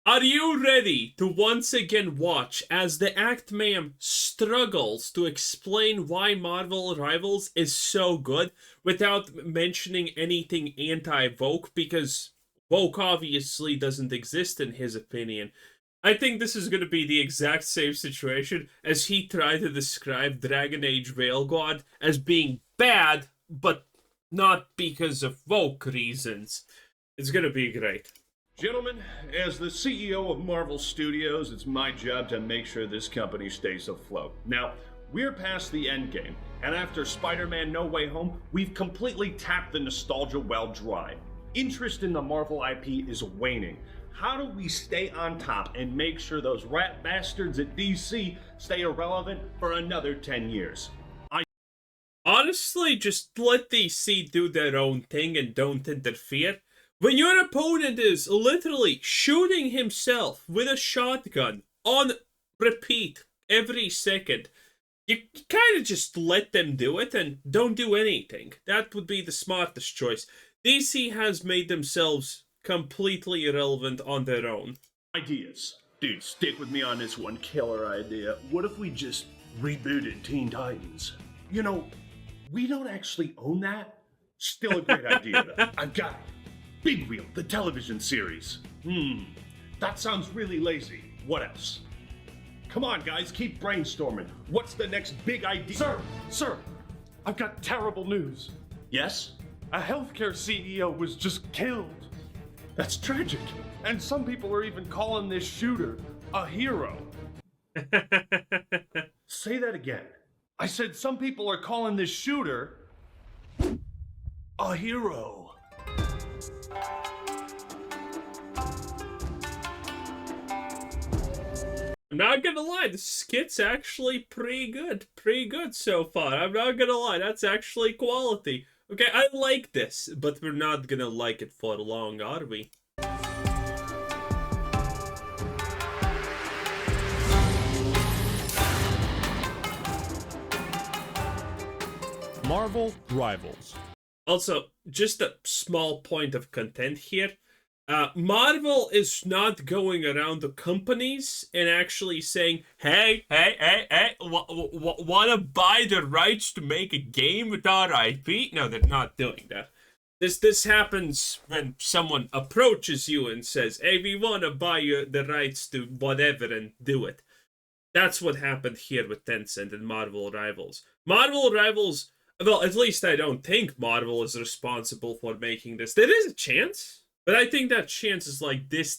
Are you ready to once again watch as the Act Ma'am struggles to explain why Marvel Rivals is so good without mentioning anything anti-woke? Because woke obviously doesn't exist in his opinion. I think this is going to be the exact same situation as he tried to describe Dragon Age Veil God as being bad, but not because of woke reasons. It's going to be great. Gentlemen, as the CEO of Marvel Studios, it's my job to make sure this company stays afloat. Now, we're past the end game, and after Spider-Man No Way Home, we've completely tapped the nostalgia well dry. Interest in the Marvel IP is waning. How do we stay on top and make sure those rat bastards at DC stay irrelevant for another 10 years? Honestly, just let DC do their own thing and don't interfere. When your opponent is literally shooting himself with a shotgun on repeat every second, you kind of just let them do it and don't do anything. That would be the smartest choice. DC has made themselves completely irrelevant on their own. Ideas. Dude, stick with me on this one killer idea. What if we just rebooted Teen Titans? You know, we don't actually own that. Still a great idea, though. I've got it. Big Wheel, the television series. That sounds really lazy. What else? Come on, guys, keep brainstorming. What's the next big idea? Sir, I've got terrible news. Yes? A healthcare CEO was just killed. That's tragic. And some people are even calling this shooter a hero. Say that again. I said some people are calling this shooter a hero. I'm not gonna lie, the skit's actually pretty good so far. I'm not gonna lie, that's actually quality. Okay, I like this, but we're not gonna like it for long, are we? Marvel Rivals. Also, just a small point of content here. Marvel is not going around to companies and actually saying, hey, wanna buy the rights to make a game with our IP? No, they're not doing that. This happens when someone approaches you and says, hey, we wanna buy you the rights to whatever and do it. That's what happened here with Tencent and Marvel Rivals. Marvel Rivals, well, at least I don't think Marvel is responsible for making this. There is a chance. But I think that chance is like this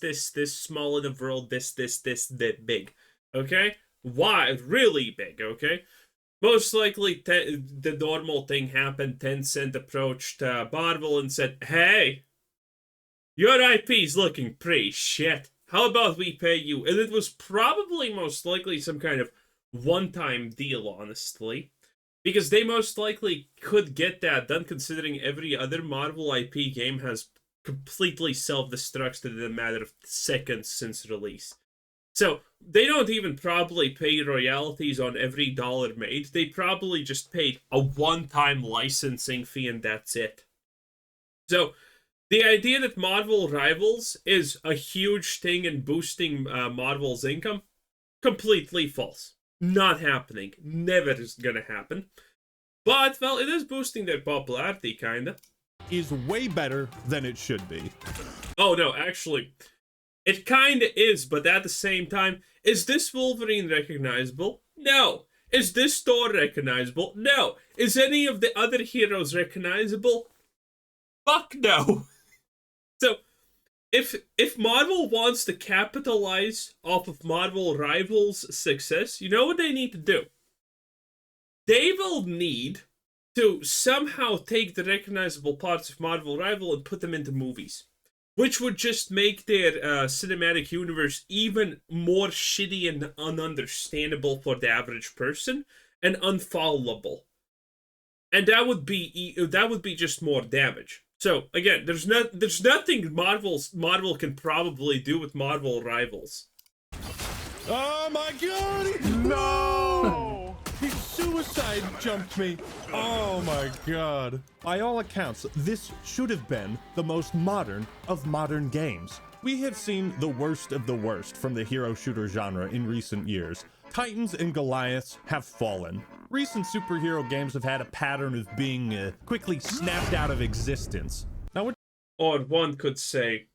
small in the world, this that big. Okay? Why? Really big, okay? Most likely the normal thing happened. Tencent approached Marvel and said, hey, your IP's looking pretty shit. How about we pay you? And it was probably most likely some kind of one-time deal, honestly. Because they most likely could get that done considering every other Marvel IP game has completely self-destructed in a matter of seconds since release. So they don't even probably pay royalties on every dollar made. They probably just paid a one-time licensing fee and that's it. So the idea that Marvel Rivals is a huge thing in boosting Marvel's income, completely false. Not happening. Never is gonna happen. But, well, it is boosting their popularity, kinda. Is way better than it should be. Oh, no, actually, it kinda is, but at the same time, is this Wolverine recognizable? No. Is this Thor recognizable? No. Is any of the other heroes recognizable? Fuck no. So, if Marvel wants to capitalize off of Marvel Rivals' success, you know what they need to do? They will need to somehow take the recognizable parts of Marvel Rival and put them into movies. Which would just make their cinematic universe even more shitty and ununderstandable for the average person and unfollowable. And that would be just more damage. So again, there's nothing Marvel can probably do with Marvel Rivals. Oh my god! No! He suicide jumped me. Oh my god. By all accounts, this should have been the most modern of modern games. We have seen the worst of the worst from the hero shooter genre in recent years. Titans and Goliaths have fallen. Recent superhero games have had a pattern of being quickly snapped out of existence. Now, Or one could say,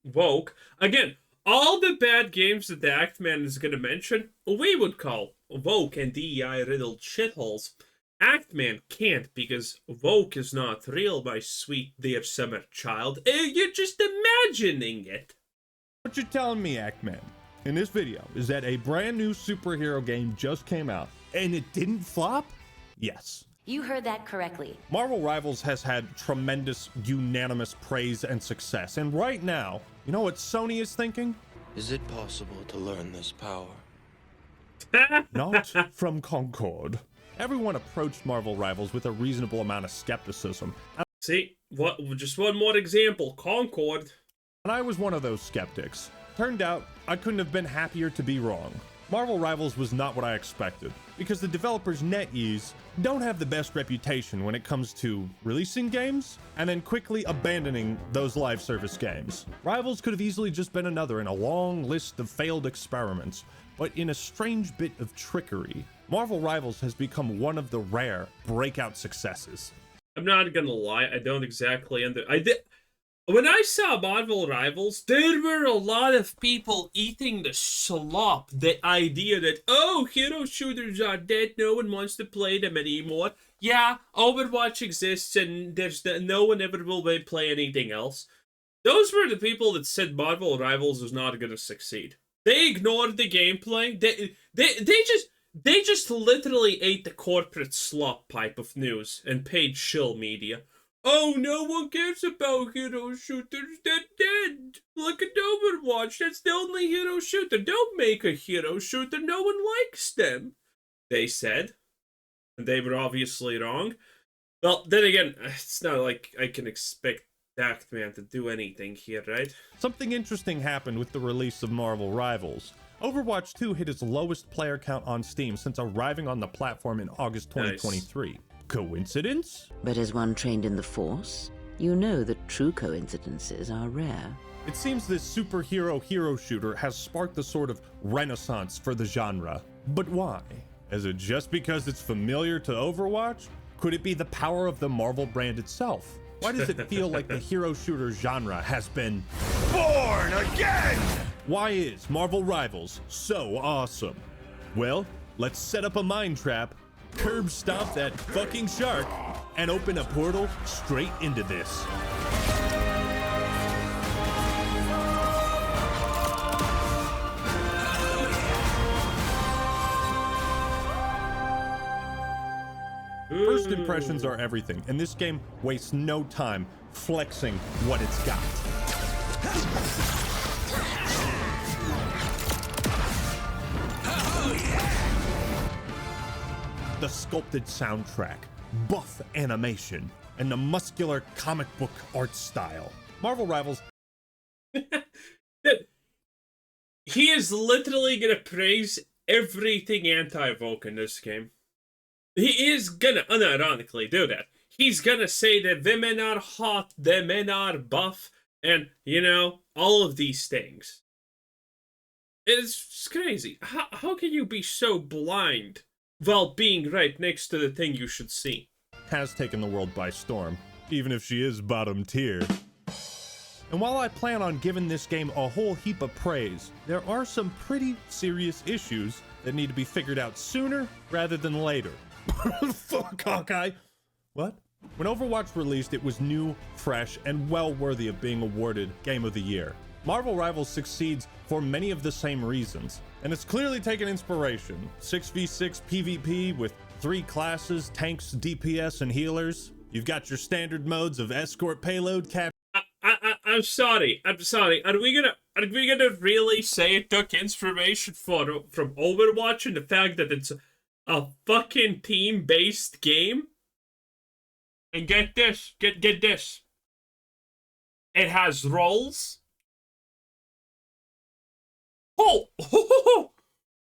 woke. Again, all the bad games that the Actman is going to mention, we would call woke and DEI-riddled shitholes. Actman can't, because woke is not real, my sweet dear summer child. You're just imagining it. what you're telling me, Actman, in this video is that a brand new superhero game just came out and it didn't flop? Yes. You heard that correctly. Marvel Rivals has had tremendous, unanimous praise and success. And right now, you know what Sony is thinking? Is it possible to learn this power? Not from Concord. Everyone approached Marvel Rivals with a reasonable amount of skepticism. See, what? Just one more example. Concord. And I was one of those skeptics. Turned out, I couldn't have been happier to be wrong. Marvel Rivals was not what I expected, because the developers NetEase don't have the best reputation when it comes to releasing games and then quickly abandoning those live service games. Rivals could have easily just been another in a long list of failed experiments, but in a strange bit of trickery, Marvel Rivals has become one of the rare breakout successes. I'm not gonna lie, I don't exactly when I saw Marvel Rivals, there were a lot of people eating the slop. The idea that, oh, hero shooters are dead, no one wants to play them anymore. Yeah, Overwatch exists and no one ever will play anything else. Those were the people that said Marvel Rivals was not gonna succeed. They ignored the gameplay. They just literally ate the corporate slop pipe of news and paid shill media. Oh, no one cares about hero shooters. They're dead. Look at Overwatch. That's the only hero shooter. Don't make a hero shooter. No one likes them, they said. And they were obviously wrong. Well, then again, it's not like I can expect Actman to do anything here, right? Something interesting happened with the release of Marvel Rivals. Overwatch 2 hit its lowest player count on Steam since arriving on the platform in August 2023. Nice. Coincidence? But as one trained in the Force, you know that true coincidences are rare. It seems this superhero hero shooter has sparked a sort of renaissance for the genre. But why? Is it just because it's familiar to Overwatch? Could it be the power of the Marvel brand itself? Why does it feel like the hero shooter genre has been born again? Why is Marvel Rivals so awesome? Well, let's set up a mind trap, curb stomp that fucking shark, and open a portal straight into this. First impressions are everything, and this game wastes no time flexing what it's got. The sculpted soundtrack, buff animation, and the muscular comic book art style. Marvel Rivals. He is literally gonna praise everything anti-woke in this game. He is gonna unironically do that. He's gonna say that women are hot, the men are buff, and, you know, all of these things. It's crazy. How can you be so blind while being right next to the thing you should see? Has taken the world by storm, even if she is bottom tier. And while I plan on giving this game a whole heap of praise, there are some pretty serious issues that need to be figured out sooner rather than later. Fuck Hawkeye. What? When Overwatch released, it was new, fresh, and well worthy of being awarded Game of the Year. Marvel Rivals succeeds for many of the same reasons, and it's clearly taken inspiration. 6v6 PvP with 3 classes, tanks, DPS, and healers. You've got your standard modes of escort, payload, cap. I'm sorry. Are we gonna really say it took inspiration from Overwatch and the fact that it's a fucking team-based game? And get this, get this. It has roles. Oh,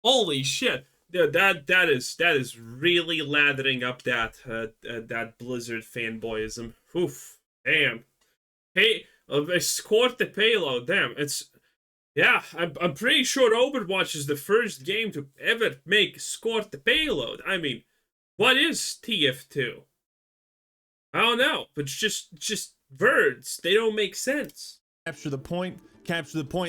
holy shit! Dude, that is really lathering up that Blizzard fanboyism. Oof, damn. Hey, Escort the payload. Damn, it's... Yeah, I'm pretty sure Overwatch is the first game to ever make escort the payload. I mean, what is TF2? I don't know, but it's just words. They don't make sense. Capture the point,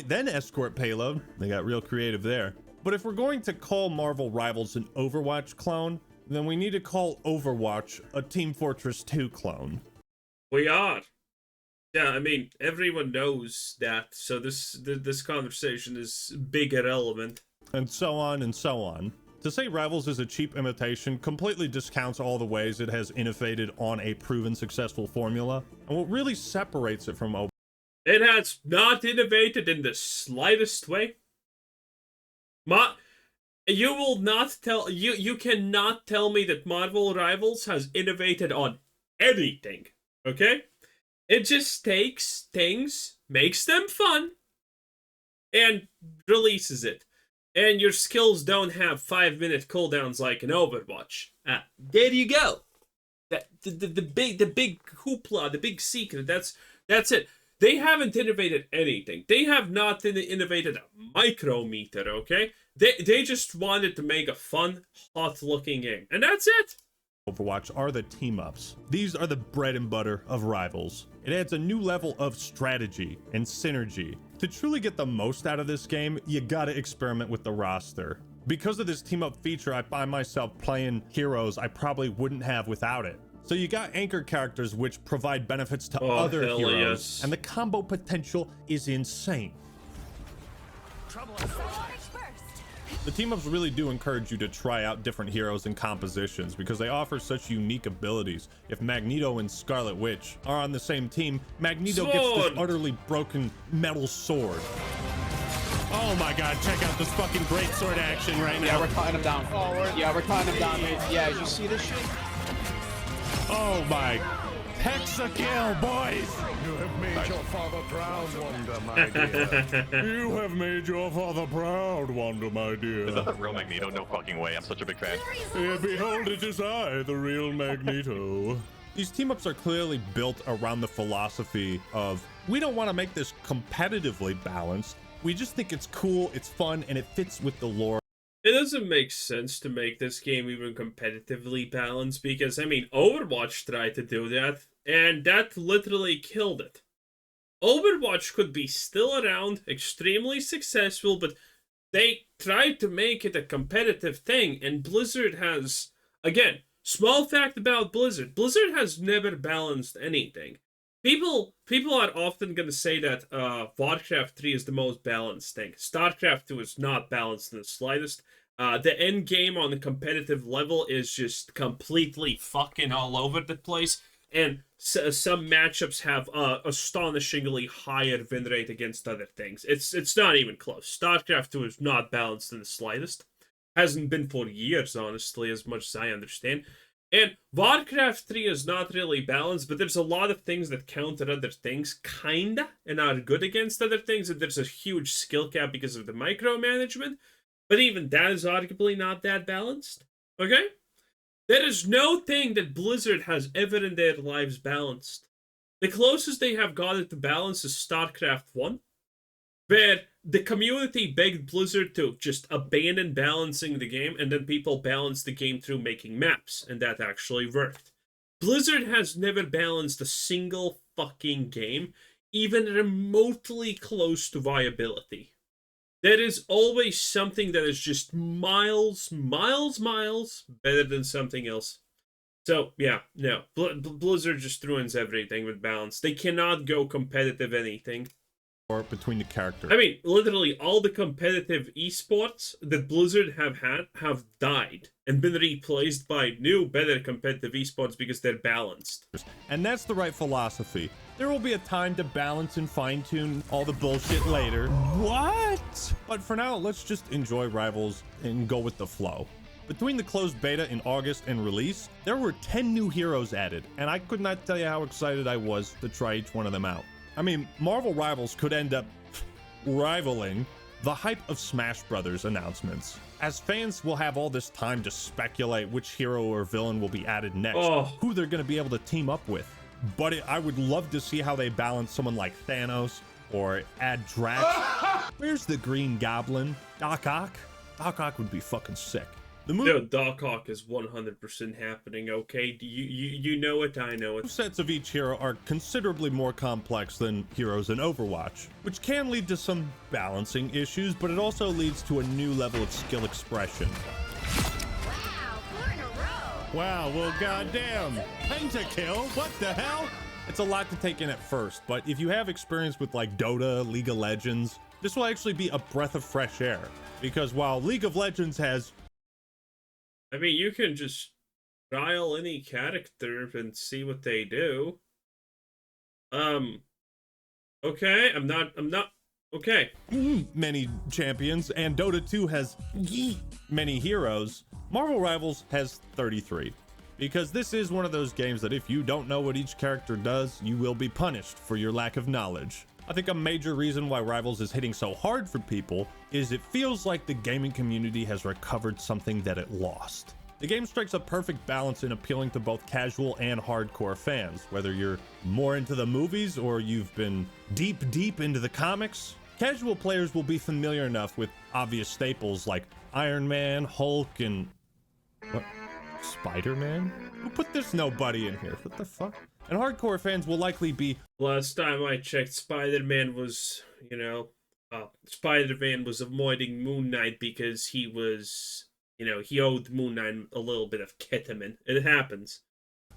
then escort payload. They got real creative there. But if we're going to call Marvel Rivals an Overwatch clone, then we need to call Overwatch a Team Fortress 2 clone. We are. Yeah, I mean, everyone knows that, so this conversation is big irrelevant. And so on and so on. To say Rivals is a cheap imitation completely discounts all the ways it has innovated on a proven successful formula, and what really separates it from Overwatch. It has not innovated in the slightest way. You will not tell... You cannot tell me that Marvel Rivals has innovated on anything, okay? It just takes things, makes them fun, and releases it. And your skills don't have 5-minute cooldowns like in Overwatch. There you go. The big hoopla, the big secret. That's it. They haven't innovated anything. They have not innovated a micrometer. Okay, they just wanted to make a fun, hot-looking game, and that's it. Overwatch are the team-ups. These are the bread and butter of Rivals. It adds a new level of strategy and synergy. To truly get the most out of this game, you gotta experiment with the roster. Because of this team-up feature, I find myself playing heroes I probably wouldn't have without it. So you got anchor characters which provide benefits to other heroes, yes. and the combo potential is insane. The team-ups really do encourage you to try out different heroes and compositions because they offer such unique abilities. If Magneto and Scarlet Witch are on the same team, Magneto gets this utterly broken metal sword. Oh my god, check out this fucking great sword action right now. Yeah, we're cutting him down. Yeah, we're cutting him down. Yeah, you see this shit? Oh my... Hexa-kill, boys! You have made your father proud, Wanda, my dear. You have made your father proud, Wanda, my dear. Is that the real Magneto? No fucking way. I'm such a big fan. Yeah, behold, it is I, the real Magneto. These team-ups are clearly built around the philosophy of, we don't want to make this competitively balanced. We just think it's cool, it's fun, and it fits with the lore. It doesn't make sense to make this game even competitively balanced because, I mean, Overwatch tried to do that, and that literally killed it. Overwatch could be still around, extremely successful, but they tried to make it a competitive thing, and Blizzard has, again, small fact about Blizzard has never balanced anything. People are often going to say that Warcraft 3 is the most balanced thing. StarCraft 2 is not balanced in the slightest. The end game on the competitive level is just completely fucking all over the place. And some matchups have astonishingly higher win rate against other things. It's not even close. StarCraft 2 is not balanced in the slightest. Hasn't been for years, honestly, as much as I understand. And Warcraft 3 is not really balanced, but there's a lot of things that counter other things, kinda, and are good against other things, and there's a huge skill cap because of the micromanagement, but even that is arguably not that balanced, okay? There is no thing that Blizzard has ever in their lives balanced. The closest they have got it to balance is StarCraft 1, where the community begged Blizzard to just abandon balancing the game, and then people balanced the game through making maps, and that actually worked. Blizzard has never balanced a single fucking game, even remotely close to viability. There is always something that is just miles better than something else. So, yeah, no. Blizzard just ruins everything with balance. They cannot go competitive anything. Between the characters. I mean, literally all the competitive esports that Blizzard have had have died and been replaced by new, better competitive esports because they're balanced. And that's the right philosophy. There will be a time to balance and fine-tune all the bullshit later. What? But for now, let's just enjoy Rivals and go with the flow. Between the closed beta in August and release, there were 10 new heroes added, and I could not tell you how excited I was to try each one of them out. I mean, Marvel Rivals could end up rivaling the hype of Smash Brothers announcements, as fans will have all this time to speculate which hero or villain will be added next, who they're going to be able to team up with. but I would love to see how they balance someone like Thanos or add Drax. Where's the Green Goblin? Doc Ock? Doc Ock would be fucking sick. The No, Doc Ock is 100% happening, okay? You know it, I know it. Sets of each hero are considerably more complex than heroes in Overwatch, which can lead to some balancing issues, but it also leads to a new level of skill expression. Wow, 4 in a row. Wow, well, goddamn. Pentakill? What the hell? It's a lot to take in at first, but if you have experience with like Dota, League of Legends, this will actually be a breath of fresh air. Because while League of Legends has... I mean, you can just trial any character and see what they do. Okay, I'm not, okay. many champions, and Dota 2 has many heroes. Marvel Rivals has 33. Because this is one of those games that if you don't know what each character does, you will be punished for your lack of knowledge. I think a major reason why Rivals is hitting so hard for people is it feels like the gaming community has recovered something that it lost. The game strikes a perfect balance in appealing to both casual and hardcore fans, whether you're more into the movies or you've been deep into the comics. Casual players will be familiar enough with obvious staples like Iron Man, Hulk, and... what? Spider-Man? Who put this nobody in here? What the fuck? And hardcore fans will likely be... Last time I checked, Spider-Man was, you know... Spider-Man was avoiding Moon Knight because he was... You know, he owed Moon Knight a little bit of ketamine. It happens.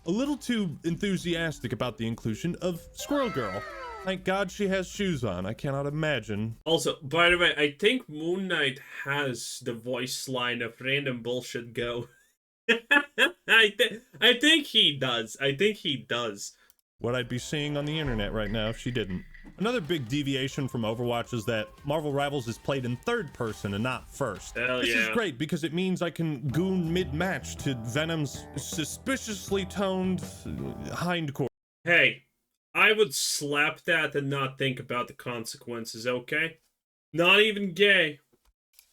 a little too enthusiastic about the inclusion of Squirrel Girl. Thank God she has shoes on. I cannot imagine. Also, by the way, I think Moon Knight has the voice line of random bullshit go. I think he does. I think he does. What I'd be seeing on the internet right now if she didn't. Another big deviation from Overwatch is that Marvel Rivals is played in third person and not first. Hell this yeah. is great because it means I can goon mid-match to Venom's suspiciously toned hindquarters. Hey, I would slap that and not think about the consequences, okay? Not even gay.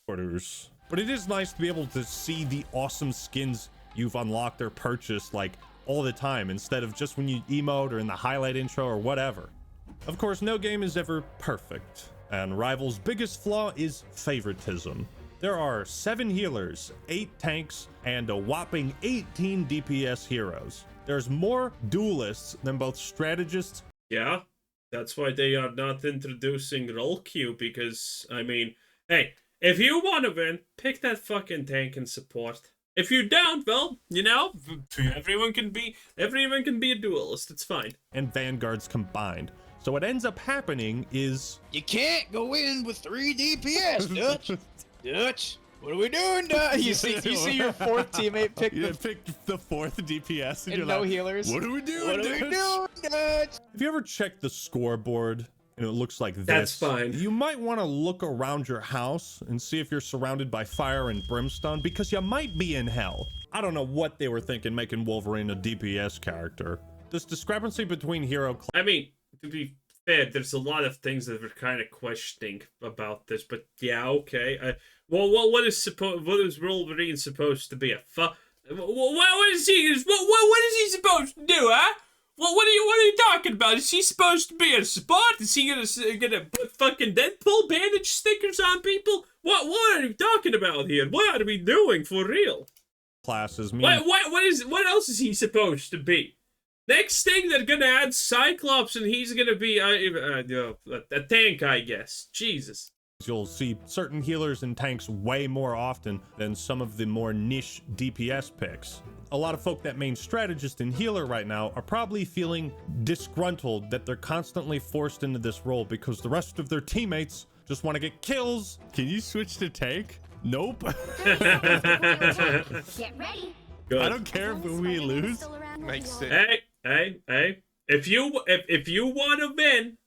But it is nice to be able to see the awesome skins you've unlocked or purchased like all the time instead of just when you emote or in the highlight intro or whatever. Of course, no game is ever perfect, and Rival's biggest flaw is favoritism. There are 7 healers, 8 tanks, and a whopping 18 DPS heroes. There's more duelists than both strategists. Yeah, that's why they are not introducing role queue, because, I mean, hey, if you want to win, pick that fucking tank and support. If you don't, well, you know, everyone can be a duelist, it's fine. And vanguards combined. So what ends up happening is... You can't go in with 3 DPS, Dutch. Dutch, what are we doing, Dutch? You see your 4th teammate pick the 4th DPS and you're no like, healers. What are we doing, What are we doing, Dutch? Have you ever checked the scoreboard and it looks like this? That's fine. You might want to look around your house and see if you're surrounded by fire and brimstone, because you might be in hell. I don't know what they were thinking making Wolverine a DPS character. This discrepancy between hero... I mean, to be fair, there's a lot of things that we're kind of questioning about this, but yeah, okay. Well, what is Wolverine supposed to be? What is he supposed to do, huh? What are you talking about? Is he supposed to be a support? Is he gonna put fucking Deadpool bandage stickers on people? What are you talking about here? What are we doing for real? Classes mean... What else is he supposed to be? Next thing, they're gonna add Cyclops, and he's gonna be a tank, I guess. Jesus. You'll see certain healers and tanks way more often than some of the more niche DPS picks. A lot of folk that main strategist and healer right now are probably feeling disgruntled that they're constantly forced into this role because the rest of their teammates just want to get kills. Can you switch to tank? Nope. Get ready. Good. I don't care if we lose. Makes sense. Hey. If you want to win,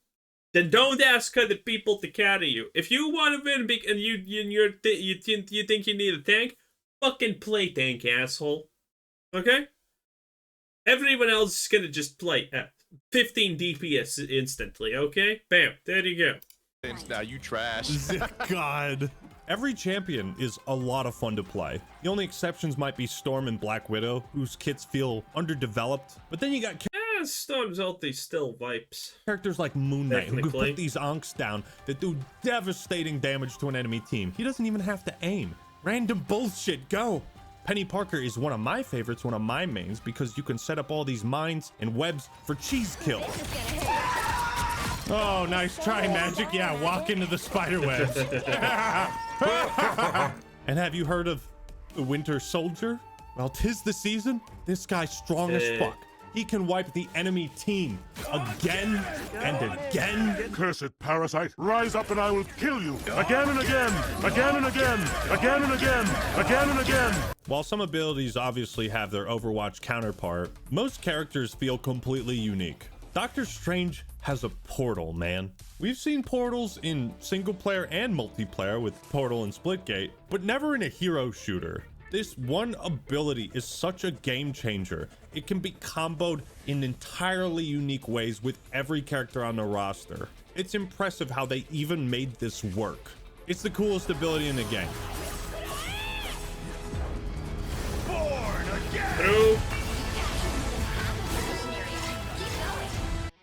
then don't ask other people to carry you. If you want to win and you think you need a tank, fucking play tank, asshole. Okay? Everyone else is gonna just play 15 DPS instantly, okay? Bam, there you go. Now you trash. God. Every champion is a lot of fun to play. The only exceptions might be Storm and Black Widow, whose kits feel underdeveloped. But then you got... Storm's ulti still wipes. Characters like Moon Knight, who can Technically. put these onks down that do devastating damage to an enemy team. He doesn't even have to aim. Random bullshit, go! Penny Parker is one of my favorites, one of my mains, because you can set up all these mines and webs for cheese kills. Oh, nice try, Magic. Yeah, walk into the spider webs. And have you heard of the Winter Soldier? Well, 'tis the season. This guy's strong as fuck. He can wipe the enemy team again and again. Cursed parasite, rise up and I will kill you again and again, again and again, again and again, again and again. While some abilities obviously have their Overwatch counterpart, most characters feel completely unique. Doctor Strange has a portal, man. We've seen portals in single player and multiplayer with Portal and Splitgate, but never in a hero shooter. This one ability is such a game changer. It can be comboed in entirely unique ways with every character on the roster. It's impressive how they even made this work. It's the coolest ability in the game. True.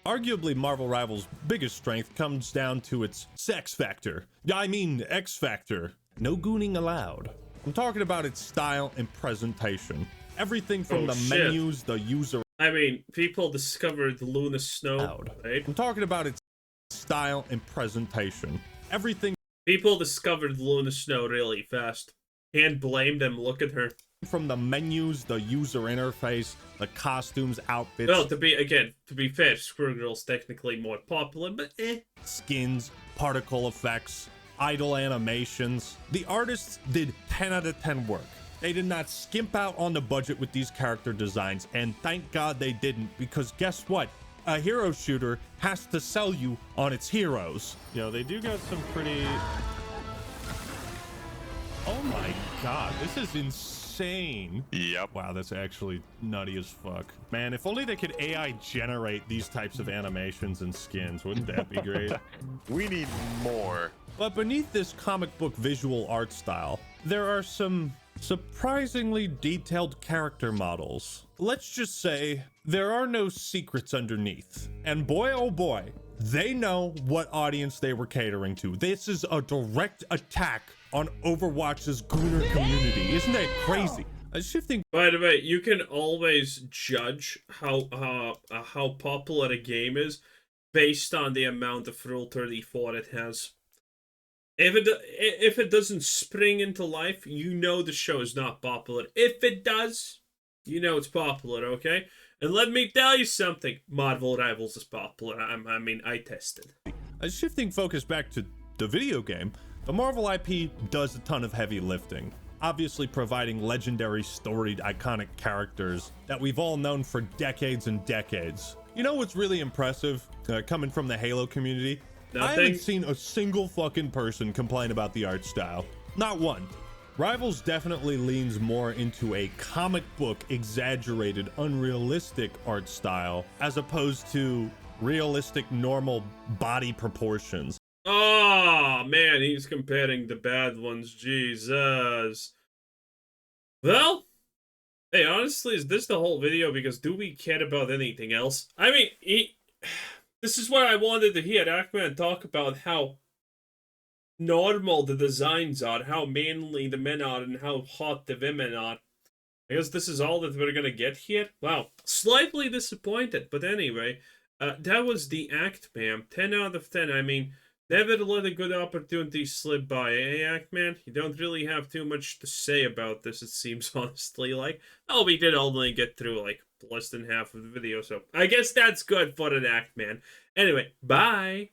Arguably, Marvel Rivals' biggest strength comes down to its sex factor. I mean, X factor. No gooning allowed. I'm talking about its style and presentation. Everything from the shit. menus, the user. I mean, people discovered Luna Snow, right? I'm talking about its style and presentation. Everything People discovered Luna Snow really fast. Can't blame them. Look at her. from the menus, the user interface, the costumes, outfits, Well, to be fair, Squirrel's technically more popular, but skins, particle effects, idle animations. The artists did 10 out of 10 work. They did not skimp out on the budget with these character designs, and thank God they didn't, because guess what? A hero shooter has to sell you on its heroes. Yo, they do got some pretty... Oh my God, this is insane. Yep. Wow, that's actually nutty as fuck. Man, if only they could AI generate these types of animations and skins, wouldn't that be great? We need more. But beneath this comic book visual art style, there are some surprisingly detailed character models. Let's just say there are no secrets underneath. And boy, oh boy, they know what audience they were catering to. This is a direct attack on Overwatch's Gooner community. Isn't that crazy? Shifting. by the way, you can always judge how popular a game is based on the amount of Rule 34 it has. If it doesn't spring into life, you know the show is not popular. If it does, you know it's popular, okay? And let me tell you something, Marvel Rivals is popular. I mean, I tested. Shifting focus back to the video game, the Marvel IP does a ton of heavy lifting, obviously providing legendary, storied, iconic characters that we've all known for decades and decades. You know what's really impressive, coming from the Halo community? Nothing. I haven't seen a single fucking person complain about the art style. Not one. Rivals definitely leans more into a comic book, exaggerated, unrealistic art style, as opposed to realistic, normal body proportions. Oh, man, he's comparing the bad ones. Jesus. Well, hey, honestly, is this the whole video? Because do we care about anything else? I mean, this is what I wanted to hear Ackman talk about how normal the designs are, how manly the men are, and how hot the women are. I guess this is all that we're gonna get here. Wow, slightly disappointed, but anyway, that was the act, ma'am. 10 out of 10. I mean, never let a good opportunity slip by, eh, Act-Man? You don't really have too much to say about this, it seems, honestly. Like, oh, we did only get through, like, less than half of the video, so I guess that's good for an Act-Man. Anyway, bye!